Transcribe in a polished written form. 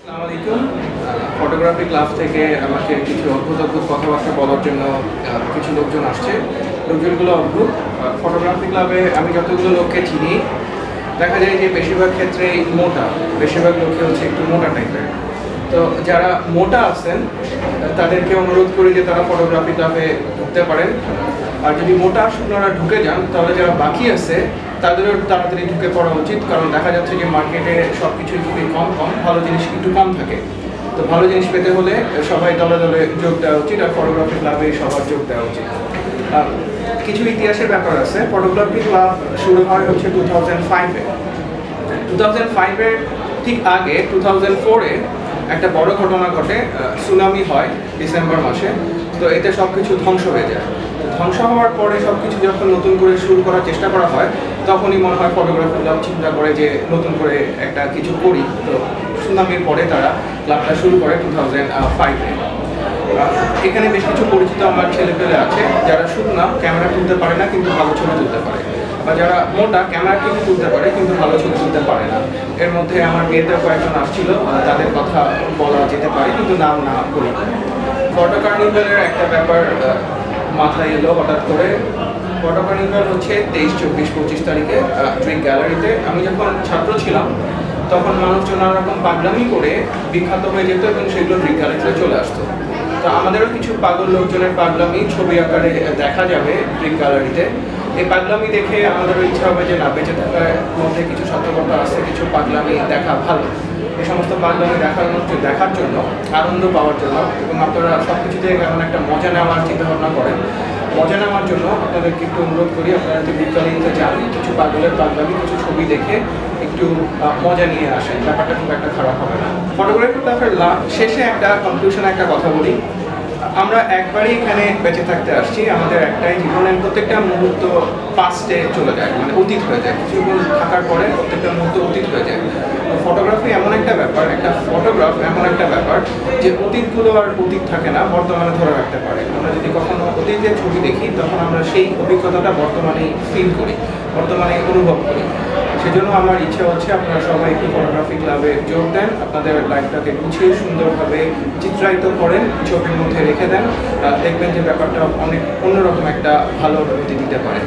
আসসালামু আলাইকুম। Photography club থেকে আমাকে কিছু অদ্ভুত কথাবার্তা বলার জন্য কিছু লোকজন আসছে। লোকজনগুলো অদ্ভুত। ফটোগ্রাফি ক্লাবে আমি যতগুলো লোককে চিনি দেখা যায় যে বেশিরভাগ ক্ষেত্রেই মোটা, বেশিরভাগ লোকই হচ্ছে একটু মোটা টাইপের। তো যারা মোটা আছেন তাদেরকে অনুরোধ করি যে তারা ফটোগ্রাফি ক্লাবে ঢুকতে পারেন। আর যদি মোটা শুকনারা ঢুকে যান তাহলে যারা বাকি আছে তাদেরও তাড়াতাড়ি ঢুকে পড়া উচিত, কারণ দেখা যাচ্ছে যে মার্কেটে সব কিছুই খুবই কম, ভালো জিনিস একটু কম থাকে। তো ভালো জিনিস পেতে হলে সবাই দলে দলে যোগ দেওয়া উচিত, আর ফটোগ্রাফি ক্লাবে সবার যোগ দেওয়া উচিত। কিছু ইতিহাসের ব্যাপার আছে। ফটোগ্রাফি ক্লাব শুরু হয় হচ্ছে 2005-এ। 2005-এর ঠিক আগে 2004-এ একটা বড় ঘটনা ঘটে, সুনামি হয় ডিসেম্বর মাসে। তো এতে সব কিছু ধ্বংস হয়ে যায়। ধ্বংস হওয়ার পরে সব কিছু যখন নতুন করে শুরু করার চেষ্টা করা হয় তখনই মনে হয় ফটোগ্রাফি ক্লাব চিন্তা করে যে নতুন করে একটা কিছু করি। তো সুনামির পরে তারা ক্লাবটা শুরু করে 2005-এ। এখানে বেশ কিছু পরিচিত আমার ছেলেপেলে আছে যারা শুধু না ক্যামেরা তুলতে পারে না কিন্তু ভালো ছবি তুলতে পারে, বা যারা মোটা ক্যামেরা কিন্তু তুলতে পারে কিন্তু ভালো ছবি তুলতে পারে না। এর মধ্যে আমার বিয়েতে কয়েকজন আসছিল, তাদের কথা বলা যেতে পারে কিন্তু নাম না বলি। ফটো কার্নিভালের একটা ব্যাপার মাথায় এলো হঠাৎ করে। ফটো কার্নিভাল হচ্ছে 23, 24, 25 তারিখে ড্রিক গ্যালারিতে। আমি যখন ছাত্র ছিলাম তখন মানুষজন নানা রকম পাগলামি করে বিখ্যাত হয়ে যেত এবং সেগুলো ড্রিক গ্যালারিতে চলে আসতো। তো আমাদেরও কিছু পাগল লোকজনের পাগলামি ছবি আকারে দেখা যাবে ড্রিক গ্যালারিতে। এই পাগলামি দেখে আমাদেরও ইচ্ছা হবে যে না, বেঁচে থাকার মধ্যে কিছু সার্থকতা আছে, কিছু পাগলামি দেখা ভালো। এই সমস্ত পাগলামি দেখার জন্য, আনন্দ পাওয়ার জন্য, এবং আপনারা সব কিছু থেকে এমন একটা মজা নেওয়ার চিন্তা ভাবনা করেন, মজা নেওয়ার জন্য আপনাদেরকে একটু অনুরোধ করি আপনারা যদি বিজ্ঞানীতে যান, কিছু পাগলের পাগলামি, কিছু ছবি দেখে একটু মজা নিয়ে আসেন, ব্যাপারটা খুব একটা খারাপ হবে না। ফটোগ্রাফি ক্লাবের শেষে একটা কনক্লুশনে একটা কথা বলি। আমরা একবারই এখানে বেঁচে থাকতে আসছি, আমাদের একটাই জীবনের প্রত্যেকটা মুহূর্ত পাস্টে চলে যায়, মানে অতীত হয়ে যায়। কিছুক্ষণ থাকার পরে প্রত্যেকটা মুহূর্ত অতীত হয়ে যায়। ফটোগ্রাফি এমন একটা ব্যাপার, একটা ফটোগ্রাফ এমন একটা ব্যাপার যে অতীতগুলো আর অতীত থাকে না, বর্তমানে ধরে রাখতে পারে। আমরা যদি কখনো অতীতের ছবি দেখি তখন আমরা সেই অভিজ্ঞতাটা বর্তমানে ফিল করি, বর্তমানে অনুভব করি। সেজন্য আমার ইচ্ছা হচ্ছে আপনারা সবাই একটু ফটোগ্রাফি ক্লাবে যোগ দেন, আপনাদের লাইফটাকে গুছিয়ে সুন্দরভাবে চিত্রায়িত করেন, ছবির মধ্যে রেখে দেন। দেখবেন যে ব্যাপারটা অনেক অন্যরকম একটা ভালো অনুভূতি দিতে পারে।